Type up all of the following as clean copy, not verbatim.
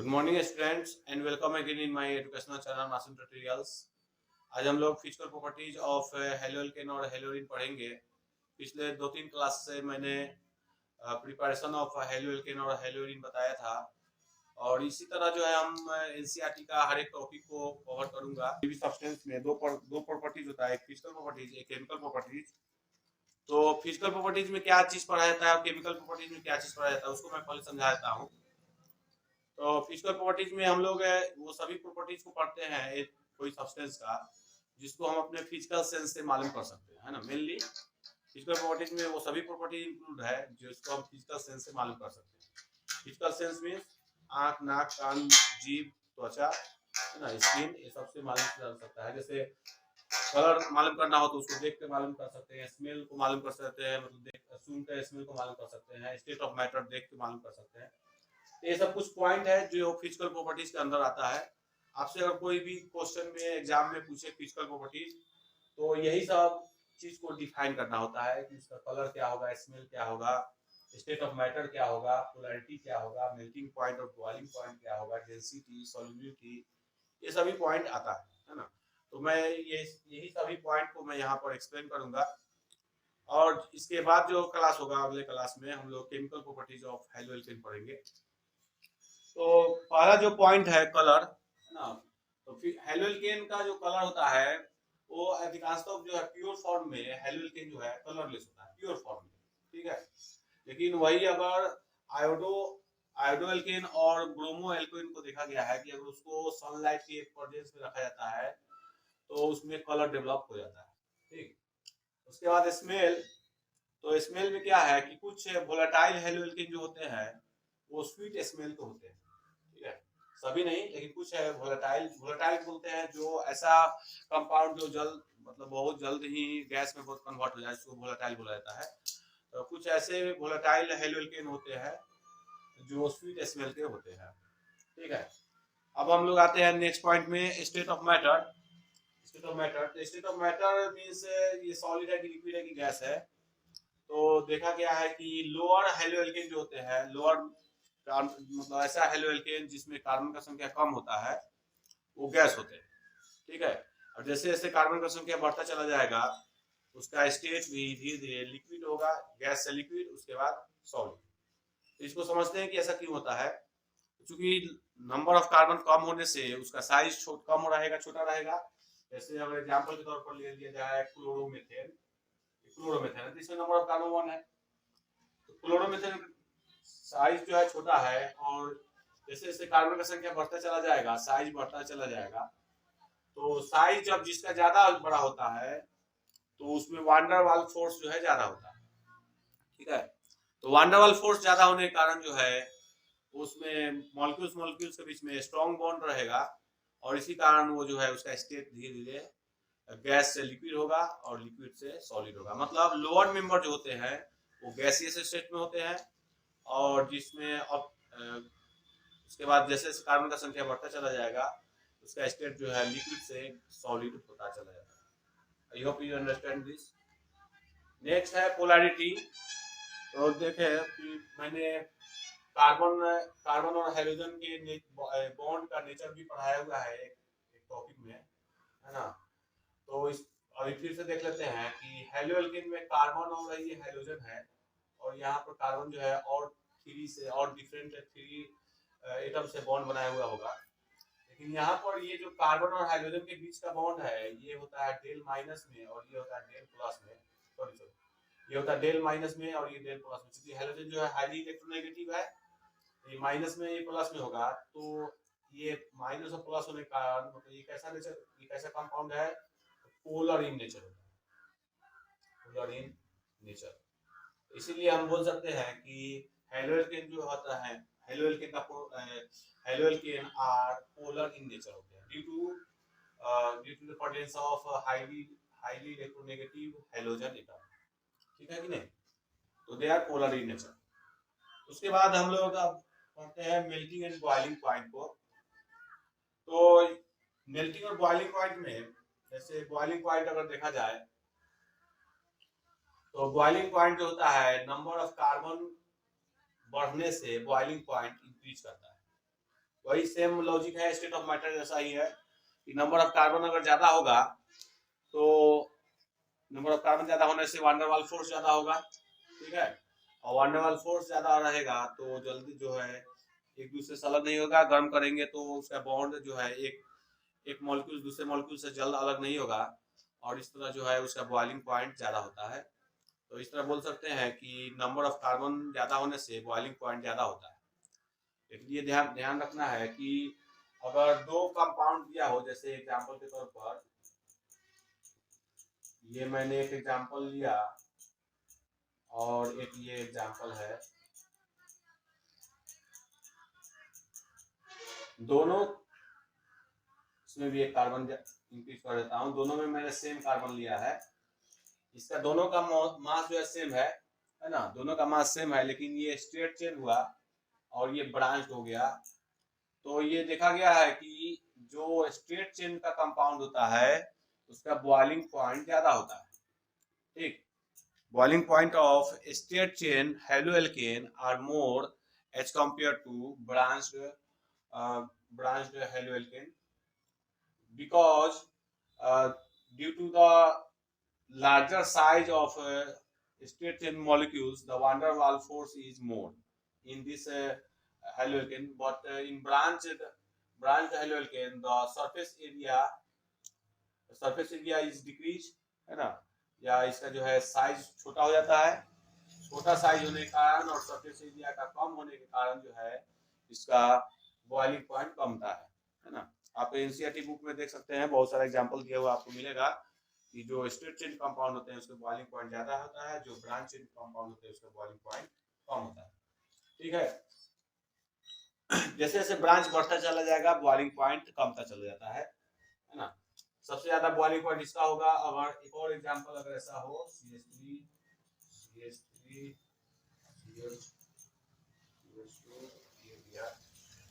Morning students and welcome again in my educational channel मासूम tutorials. आज हम लोग फिजिकल प्रॉपर्टीज ऑफ हेलोल्केन और हेलोइन पढ़ेंगे। पिछले 2-3 क्लास से मैंने प्रिपरेशन ऑफ हेलोल्केन और हेलोइन बताया था और इसी तरह जो है हम एनसीईआरटी का हर एक टॉपिक को कवर करूंगा। सब्सटेंस में दो प्रॉपर्टीज होता है, एक फिजिकल प्रॉपर्टीज, एक केमिकल प्रॉपर्टीज। तो फिजिकल प्रॉपर्टीज में क्या चीज पढ़ा जाता है और केमिकल प्रॉपर्टीज में क्या चीज पढ़ा जाता है उसको मैं पहले समझा देता हूँ। तो फिजिकल प्रॉपर्टीज में हम लोग वो सभी प्रॉपर्टीज को पढ़ते हैं एक कोई सब्सटेंस का जिसको हम अपने फिजिकल सेंस से मालूम कर सकते हैं, है ना। मेनली फिजिकल प्रॉपर्टीज में वो सभी प्रॉपर्टी इंक्लूड है जिसको हम फिजिकल सेंस से मालूम कर सकते हैं। फिजिकल सेंस मींस आंख, नाक, कान, जीभ, त्वचा, है ना, स्किन, ये सबसे मालूम कर सकता है। जैसे कलर मालूम करना हो तो उसको देख के मालूम कर सकते हैं, स्मेल को मालूम कर सकते हैं, मतलब देख सूंघ के स्मेल को मालूम कर सकते हैं, स्टेट ऑफ मैटर देख के मालूम कर सकते हैं। ये सब कुछ पॉइंट है जो फिजिकल प्रॉपर्टीज के अंदर आता है। आपसे अगर कोई भी क्वेश्चन में एग्जाम में पूछे फिजिकल प्रॉपर्टीज तो यही सब चीज को डिफाइन करना होता है कि उसका कलर क्या होगा, स्मेल क्या होगा, स्टेट ऑफ मैटर क्या होगा, पोलैरिटी क्या होगा, मेल्टिंग पॉइंट और बॉइलिंग पॉइंट क्या होगा, डेंसिटी, सॉल्युबिलिटी, ये सभी पॉइंट आता है ना। तो मैं ये यही सभी पॉइंट को मैं यहाँ पर एक्सप्लेन करूंगा और इसके बाद जो क्लास होगा अगले क्लास में हम लोग केमिकल प्रॉपर्टीज ऑफ हेलोल्केन पढ़ेंगे। तो पहला जो पॉइंट है कलर, है ना। तो फिर हेलोल्केन का जो कलर होता है वो अधिकांशतः जो है प्योर फॉर्म में हेलोल्केन जो है कलरलेस होता है प्योर फॉर्म में, ठीक है। लेकिन वही अगर आयोडो आयोडोएल्केन और ब्रोमो एल्केन को देखा गया है कि अगर उसको सनलाइट के प्रेजेंस में रखा जाता है तो उसमें कलर डेवलप हो जाता है, ठीक। उसके बाद स्मेल, तो स्मेल में क्या है कि कुछ वोलेटाइल हेलोल्केन जो होते हैं वो स्वीट स्मेल के होते हैं, ठीक है। सभी नहीं लेकिन कुछ है वोलेटाइल। वोलेटाइल बोलते हैं जो ऐसा कंपाउंड जो जल्द मतलब बहुत जल्द ही गैस में बहुत कन्वर्ट हो जाए, इसको वोलेटाइल बोला जाता है। तो कुछ ऐसे वोलेटाइल हेलोल्केन होते हैं जो स्वीट स्मेल के होते हैं, ठीक है। अब हम लोग आते हैं नेक्स्ट पॉइंट में, state of matter. State of matter, state of matter means ये सॉलिड है कि लिक्विड है कि गैस है। तो देखा गया है कि लोअर हेलोल्केन जो होते हैं, लोअर मतलब ऐसा हेलोल्केन जिसमें कार्बन का संख्या कम होता है वो गैस होते हैं, ठीक है। और जैसे जैसे कार्बन का संख्या बढ़ता चला जाएगा उसका स्टेट भी धीरे धीरे लिक्विड होगा, गैस से लिक्विड, उसके बाद सॉलिड। तो इसको समझते हैं कि ऐसा क्यों होता है। क्योंकि नंबर ऑफ कार्बन कम होने से उसका साइज कम रहेगा, छोटा रहेगा। जैसे अगर एग्जांपल के तौर पर ले लिया जाए क्लोरोमीथेन, क्लोरोमीथेन है तो इसमें नंबर ऑफ कार्बन 1 है। तो क्लोरोमीथेन साइज जो है छोटा है और जैसे जैसे कार्बन का संख्या बढ़ता चला जाएगा साइज बढ़ता चला जाएगा। तो साइज जब जिसका ज्यादा बड़ा होता है तो उसमें वांडर वाल फोर्स जो है ज्यादा होता है, ठीक है। तो वांडर वाल फोर्स ज्यादा होने के कारण जो है उसमें मॉलिक्यूल्स मॉलिक्यूल्स के बीच में स्ट्रॉन्ग बॉन्ड रहेगा और इसी कारण वो जो है उसका स्टेट धीरे धीरे गैस से लिक्विड होगा और लिक्विड से सॉलिड होगा। मतलब लोअर मेंबर जो होते हैं वो गैसियस स्टेट में होते हैं और जिसमें अब उसके बाद जैसे जैसे कार्बन का संख्या बढ़ता चला जाएगा उसका स्टेट जो है लिक्विड से सॉलिड होता चला जाता है। I hope you understand this. Next है पोलैरिटी। तो देखे कि मैंने कार्बन कार्बन और हाइड्रोजन के बॉन्ड का नेचर भी पढ़ाया हुआ है एक टॉपिक में, है ना। तो इस अभी फिर से देख लेते हैं कि हेलोएल्केन में कार्बन और ये हाइड्रोजन है और यहाँ पर कार्बन जो है और थ्री से और डिफरेंट थ्री एटम से बॉन्ड बनाया हुआ होगा। लेकिन यहाँ पर ये जो कार्बन और हाइड्रोजन के बीच का बॉन्ड है ये होता है डेल माइनस में और ये होता है डेल प्लस में। सॉरी सॉरी, ये होता है डेल माइनस में और ये डेल प्लस में। क्योंकि हाइड्रोजन जो है हाईली इलेक्ट्रोनेगेटिव है, ये माइनस में ये प्लस में होगा तो ये माइनस और प्लस होने का मतलब ये कैसा नेचर, ये कैसा कंपाउंड है, पोलर इन नेचर होता है, पोलर इन नेचर। इसीलिए हम बोल सकते हैं कि हेलोएल्केन जो होता है, हेलोएल्केन का haloalkane are polar in nature होते हैं due to the presence of highly electronegative halogen atom, ठीक है कि नहीं। तो they are polar in nature. उसके बाद हम लोग अब पढ़ते हैं मेल्टिंग एंड बॉइलिंग पॉइंट को। तो मेल्टिंग और बॉइलिंग पॉइंट में जैसे बॉइलिंग पॉइंट अगर देखा जाए तो बॉइलिंग पॉइंट जो होता है नंबर ऑफ कार्बन बढ़ने से बॉइलिंग पॉइंट इंक्रीज करता है, वही सेम लॉजिक है, स्टेट ऑफ मैटर जैसा ही है कि नंबर ऑफ कार्बन अगर ज्यादा होगा तो नंबर ऑफ कार्बन ज्यादा होने से वांडरवाल फोर्स ज्यादा होगा, ठीक है। और वांडरवाल फोर्स ज्यादा रहेगा तो जल्दी जो है एक दूसरे से अलग नहीं होगा, गर्म करेंगे तो उसका बॉन्ड जो है एक मॉलिक्यूल दूसरे मॉलिक्यूल से जल्द अलग नहीं होगा, और इस तरह जो है उसका बॉइलिंग पॉइंट ज्यादा होता है। तो इस तरह बोल सकते हैं कि नंबर ऑफ कार्बन ज्यादा होने से बॉइलिंग पॉइंट ज्यादा होता है। लेकिन ये ध्यान ध्यान रखना है कि अगर दो कंपाउंड दिया हो, जैसे एग्जांपल के तौर पर ये मैंने एक एग्जांपल लिया और एक ये एग्जांपल है, दोनों इसमें भी एक कार्बन इंक्रीज कर देता हूँ, दोनों में मैंने सेम कार्बन लिया है, इसका दोनों का मास जो है सेम है ना, दोनों का मास सेम है, लेकिन ये स्ट्रेट चेन हुआ और ये ब्रांच हो गया। तो ये देखा गया है कि जो स्ट्रेट चेन का कंपाउंड होता है उसका बॉइलिंग पॉइंट ज्यादा होता है, ठीक। Boiling point of straight chain haloalkane are more as compare to branched haloalkane, because due to the larger size of straight chain molecules, the van der Waals force is more in this haloalkane. But in branched haloalkane, the surface area is decreased, है ना, या इसका जो है size छोटा हो जाता है, छोटा साइज होने के कारण और सरफेस एरिया का कम होने के कारण जो है इसका बॉइलिंग पॉइंट कम होता है ना। आप एनसीईआरटी बुक में देख सकते हैं, बहुत सारा एग्जांपल दिया हुआ आपको मिलेगा कि जो स्ट्रेट चेन कंपाउंड होते हैं उसका बॉइलिंग पॉइंट ज्यादा होता है, जो ब्रांच चेन कंपाउंड होते हैं उसका बॉइलिंग पॉइंट कम होता है, ठीक है। जैसे जैसे ब्रांच बढ़ता चला जाएगा बॉइलिंग पॉइंट कमता चला जाता है ना। सबसे ज्यादा बॉइलिंग पॉइंट इसका होगा। अगर एक और एग्जांपल अगर ऐसा हो CH3 CH3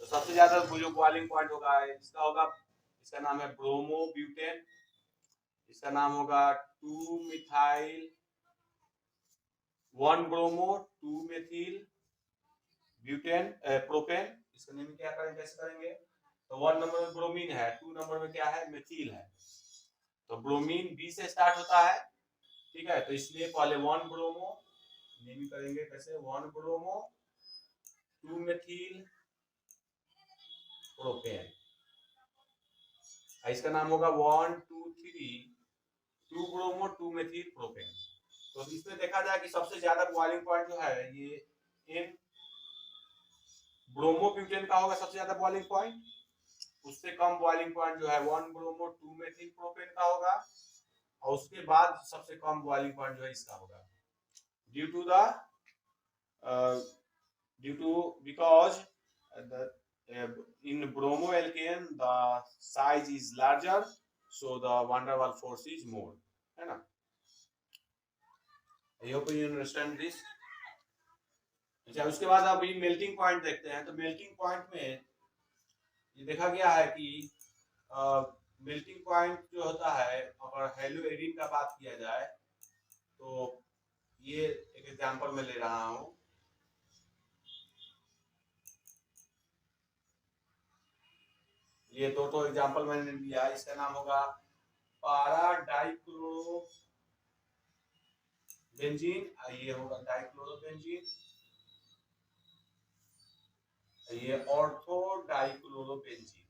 तो सबसे ज्यादा जो बॉइलिंग पॉइंट होगा इसका होगा, इसका नाम है ब्रोमो ब्यूटेन, इसका नाम होगा 2 methyl 1 bromo 2 methyl butane propane. इसका नेम क्या करेंगे, कैसे करेंगे, तो 1 नंबर में ब्रोमीन है, 2 नंबर में क्या है, मेथिल है, तो ब्रोमीन बी से स्टार्ट होता है, ठीक है। तो इसलिए पहले 1 ब्रोमो नेम करेंगे, कैसे 1 ब्रोमो 2 मेथिल प्रोपेन, इसका नाम होगा 1 2 3 2 ब्रोमो 2 मेथिल प्रोपेन। तो इसमें देखा जाए कि सबसे ज्यादा बॉइलिंग पॉइंट जो है ये इन ब्रोमो ब्यूटेन का होगा, सबसे ज्यादा बॉइलिंग पॉइंट। उससे कम बॉइलिंग पॉइंट जो है 1 ब्रोमो 2 मेथिल प्रोपेन का होगा, और उसके बाद सबसे कम बॉइलिंग पॉइंट जो है इसका होगा, due to the because the in bromoalkane the size is larger, so the van der Waals force is more, है ना। I hope you understand this। अच्छा, उसके बाद अभी मेल्टिंग पॉइंट देखते हैं। तो मेल्टिंग पॉइंट में ये देखा गया है कि मेल्टिंग पॉइंट जो होता है, अगर हेलोएरिन का बात किया जाए तो ये एक एग्जांपल मैं ले रहा हूँ, ये दो एग्जांपल मैंने लिया, इसका नाम होगा पारा डाइक्लोरोबेंजीन, ये होगा डाइक्लोरोबेंजीन, ये ऑर्थो डाइक्लोरोबेंजीन।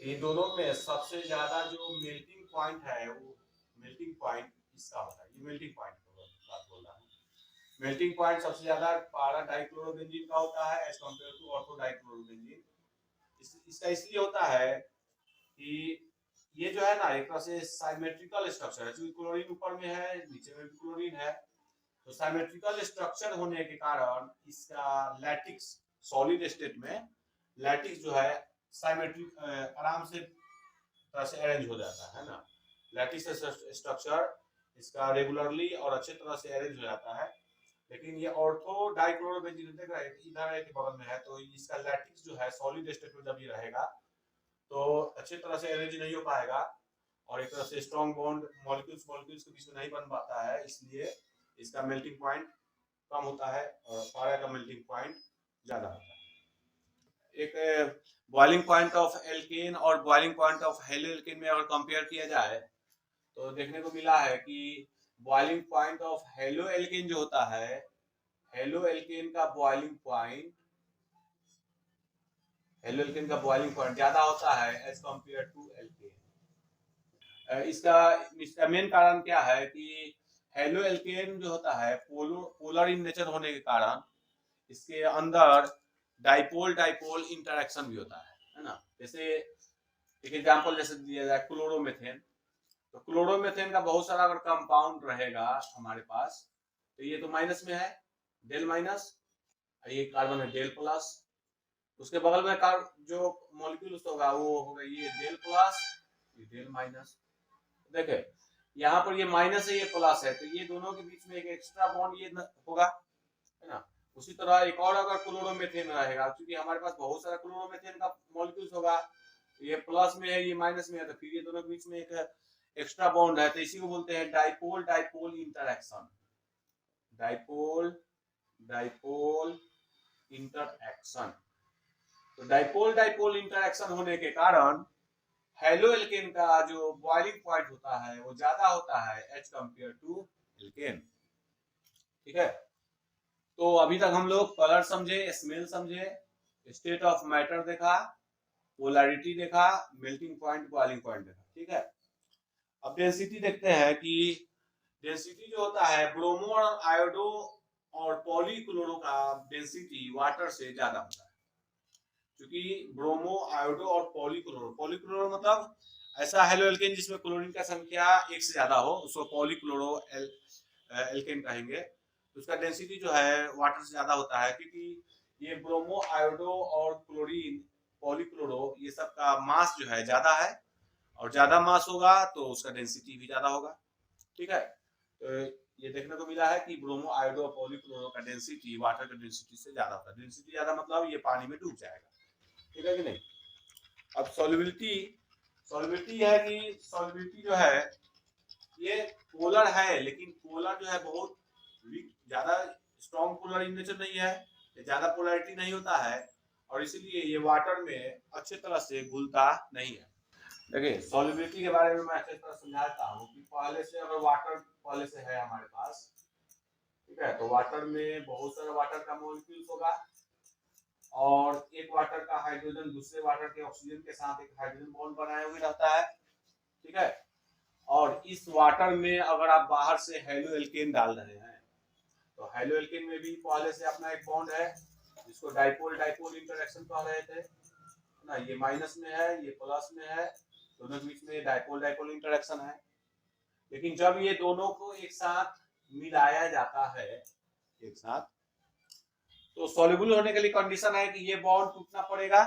ये दोनों में सबसे ज्यादा जो मेल्टिंग पॉइंट है वो मेल्टिंग पॉइंट इसका होता है, ये मेल्टिंग पॉइंट बात बोल रहा हूँ। मेल्टिंग पॉइंट सबसे ज्यादा पारा डाइक्लोरोबेंजीन का होता है as compare to ortho dichlorobenzene. इसका इसलिए होता है कि ये जो है ना एक तरह से साइमेट्रिकल स्ट्रक्चर है, क्योंकि क्लोरीन ऊपर में है नीचे में भी क्लोरीन है, तो साइमेट्रिकल स्ट्रक्चर होने के कारण इसका लैटिक्स सॉलिड स्टेट में लैटिक्स जो है साइमेट्रिक आराम से तरह से अरेंज हो जाता है ना। लैटिक्स स्ट्रक्चर इसका रेगुलरली और अच्छे तरह से अरेंज हो जाता है। लेकिन ये ऑर्थो डाइक्लोरोबेंजीन देख रहे हैं इधर एक बगल में है, तो इसका लैटिक्स जो है सॉलिड स्टेट में जब ये रहेगा तो अच्छे तरह से अरेंज नहीं हो पाएगा, और एक तरह से स्ट्रॉन्ग बॉन्ड मॉलिक्यूल्स मॉलिक्यूल्स के बीच में नहीं बन पाता है, इसलिए इसका मेल्टिंग पॉइंट कम होता है और पारा का मेल्टिंग पॉइंट ज्यादा होता है। एक बॉइलिंग पॉइंट ऑफ एल्केन और boiling point of halo alkane में अगर कंपेयर किया जाए तो देखने को मिला है कि boiling point of halo alkane जो होता है, हेलो एल्केन का बॉइलिंग पॉइंट ज्यादा होता है एज कंपेयर टू एल्केन। इसका मेन कारण क्या है कि हेलो एल्केन जो होता है पोलर इन नेचर होने के कारण इसके अंदर डाइपोल डाइपोल इंटरेक्शन भी होता है ना। जैसे एक एग्जांपल जैसे दिया जाए क्लोरोमीथेन, तो क्लोरोमीथेन का बहुत सारा अगर कंपाउंड रहेगा हमारे पास तो ये तो माइनस में है, डेल माइनस, ये कार्बन है डेल प्लस, उसके बगल में जो मॉलिक्यूल्स होगा वो होगा ये डेल प्लस, ये डेल माइनस। देखे यहाँ पर ये माइनस है ये प्लस है, तो ये दोनों के बीच में एक एक्स्ट्रा बॉन्ड ये होगा, है ना। उसी तरह एक और अगर क्लोरोमीथेन रहेगा, क्योंकि हमारे पास बहुत सारा क्लोरोमीथेन का मॉलिक्यूल्स होगा, ये प्लस में है ये माइनस में है, तो फिर ये दोनों के बीच में एक एक्स्ट्रा बॉन्ड है, तो इसी को बोलते हैं dipole dipole interaction. Dipole dipole interaction. तो डाइपोल डाइपोल इंटरएक्शन होने के कारण हेलो एल्केन का जो बॉइलिंग पॉइंट होता है वो ज्यादा होता है एज कंपेयर टू एल्केन। ठीक है, तो अभी तक हम लोग कलर समझे, स्मेल समझे, स्टेट ऑफ मैटर देखा, पोलैरिटी देखा, मेल्टिंग पॉइंट, बॉइलिंग पॉइंट देखा। ठीक है, अब डेंसिटी देखते हैं कि डेंसिटी जो होता है ब्रोमो और आयोडो और पॉलीक्लोरो का डेंसिटी वाटर से ज्यादा होता है, क्योंकि ब्रोमो आयोडो और पॉलीक्लोरो मतलब ऐसा हेलो एल्केन जिसमें क्लोरीन का संख्या एक से ज्यादा हो उसको पॉलीक्लोरो एल्केन कहेंगे। तो उसका डेंसिटी जो है वाटर से ज्यादा होता है, क्योंकि ये ब्रोमो आयोडो और क्लोरीन पॉलीक्लोरो ये सब का मास जो है ज्यादा है, और ज्यादा मास होगा तो उसका डेंसिटी भी ज्यादा होगा। ठीक है, तो ये देखने को मिला है कि ब्रोमो आयोडो और पॉलीक्लोरो का डेंसिटी वाटर के डेंसिटी से ज्यादा होता है। डेंसिटी ज्यादा मतलब ये पानी में डूब जाएगा। ठीक है कि नहीं। अब सॉल्युबिलिटी है कि सॉल्युबिलिटी जो है ये पोलर है, लेकिन पोलर जो है बहुत वीक, ज्यादा स्ट्रॉन्ग पोलर इन नेचर नहीं है, ज्यादा पोलैरिटी नहीं होता है, और इसीलिए ये वाटर में अच्छे तरह से घुलता नहीं है। देखिए सॉल्युबिलिटी के बारे में मैं अच्छे तरह समझाता हूँ कि पहले से अगर वाटर पहले से है हमारे पास, ठीक है, तो वाटर में बहुत सारा वाटर का मॉलिक्यूल्स होगा, और एक वाटर का हाइड्रोजन दूसरे वाटर के ऑक्सीजन के साथ एक हाइड्रोजन बॉन्ड बनाए हुए रहता है। ठीक है, और इस वाटर में अगर आप बाहर से हेलो एल्केन डाल रहे हैं तो हेलो एल्केन में भी पहले से अपना एक बॉन्ड है जिसको डाइपोल डाइपोल इंटरेक्शन कह रहे थे ना। ये माइनस में है ये प्लस में है, दोनों के बीच में डाइपोल डाइपोल इंटरेक्शन है। लेकिन जब ये दोनों को एक साथ मिलाया जाता है एक साथ, तो सॉल्युबल होने के लिए कंडीशन है कि ये बॉन्ड टूटना पड़ेगा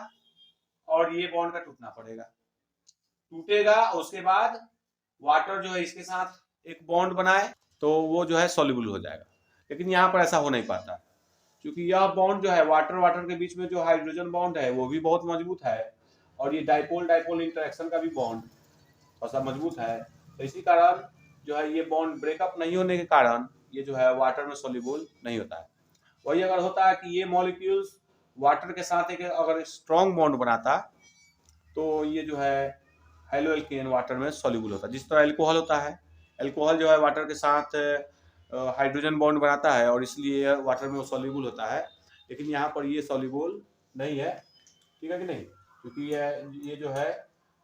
और ये बॉन्ड का टूटना पड़ेगा। टूटेगा उसके बाद वाटर जो है इसके साथ एक बॉन्ड बनाए तो वो जो है सॉल्युबल हो जाएगा। लेकिन यहाँ पर ऐसा हो नहीं पाता, क्योंकि यह बॉन्ड जो है वाटर वाटर के बीच में जो हाइड्रोजन बॉन्ड है वो भी बहुत मजबूत है, और ये डाइपोल डाइपोल इंटरेक्शन का भी बॉन्ड थोड़ा मजबूत है। तो इसी कारण जो है ये बॉन्ड ब्रेकअप नहीं होने के कारण ये जो है वाटर में सॉल्युबल नहीं होता है। वही अगर होता है कि ये मॉलिक्यूल्स वाटर के साथ एक अगर स्ट्रॉन्ग बॉन्ड बनाता तो ये जो है हेलो एल्केन वाटर में सॉल्युबल होता है। जिस तरह एल्कोहल होता है, एल्कोहल जो है वाटर के साथ हाइड्रोजन बॉन्ड बनाता है और इसलिए वाटर में वो सॉल्युबल होता है, लेकिन यहाँ पर ये सॉल्युबल नहीं है। ठीक है कि नहीं, क्योंकि ये जो है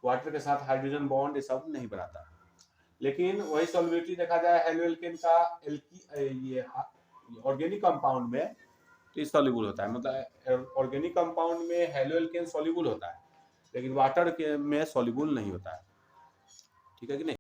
वाटर के साथ हाइड्रोजन बॉन्ड ये सब नहीं बनाता। लेकिन वही सॉल्युबिलिटी देखा जाए हेलो एल्केन का ये ऑर्गेनिक कंपाउंड में तो सॉल्युबल होता है, मतलब ऑर्गेनिक कंपाउंड में हेलो एल्केन सॉल्युबल होता है, लेकिन वाटर के में सॉल्युबल नहीं होता है। ठीक है कि नहीं।